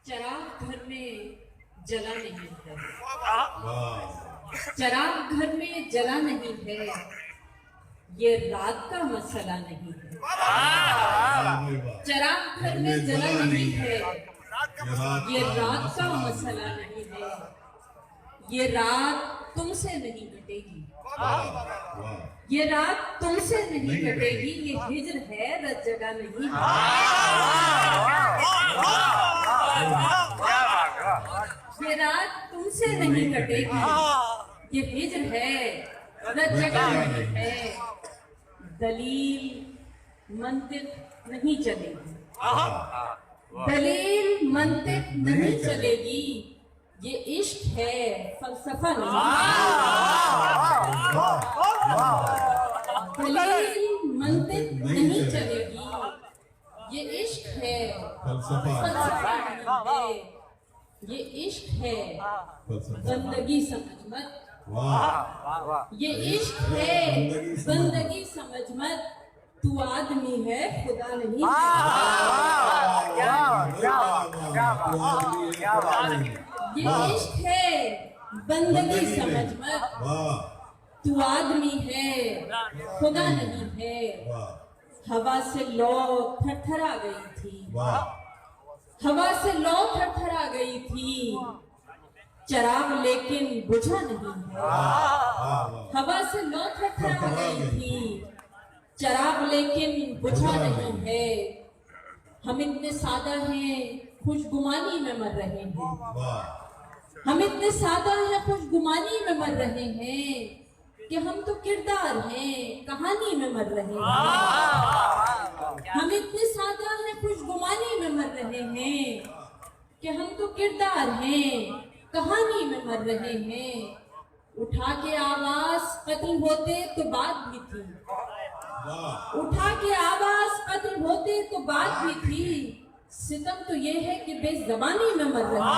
चराग घर में जला नहीं है, वाह चराग घर में जला नहीं है, ये रात का मसला नहीं है। चराग घर में जला नहीं है, ये रात का मसला नहीं है, ये रात तुमसे नहीं कटेगी, ये रात तुमसे नहीं कटेगी, ये हिज्र है रत जगह नहीं है। ये रात तुमसे नहीं कटेगी, ये हिज्र है रत जगह नहीं है। दलील मंतिक नहीं चलेगी, दलील मंतिक नहीं चलेगी, ये इश्क है फलसफा नहीं। दलील मंतिक नहीं चलेगी, ये इश्क है फलसफा नहीं है, ये इश्क है बंदगी समझ मत। ये इश्क है बंदगी समझ मत, तू आदमी है खुदा नहीं। ये इश्क है बंदगी समझ मत, तू आदमी है खुदा नहीं है। हवा से लौ थरथरा गई थी, हवा से लौ थरथरा गई थी, चराग लेकिन बुझा नहीं है। हवा से लौ थरथरा गई थी, चराग लेकिन बुझा नहीं है। हम इतने सादा हैं खुशगुमानी में मर रहे हैं, हम इतने सादा हैं खुशगुमानी में मर रहे हैं, कि हम तो किरदार हैं कहानी में मर रहे हैं। हम इतने सादा हैं खुशगुमानी में मर रहे हैं, कि हम तो किरदार हैं कहानी में मर रहे हैं। उठा के आवाज कत्ल होते तो बात भी थी, उठा के आवाज कत्ल होते तो बात भी थी, सितम तो ये है कि बेज़बानी में मर रहे हैं।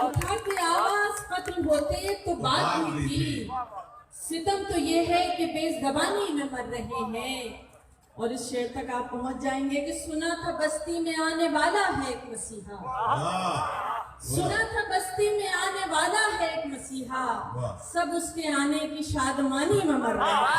उठा के आवाज कत्ल होते तो बात भी थी, सितम तो ये है कि बेज़बानी में मर रहे हैं। और इस शेर तक आप पहुंच जाएंगे कि सुना था बस्ती में आने वाला है एक मसीहा, सुना था बस्ती में आने वाला है एक मसीहा, सब उसके आने की शादमानी में मर रहे हैं।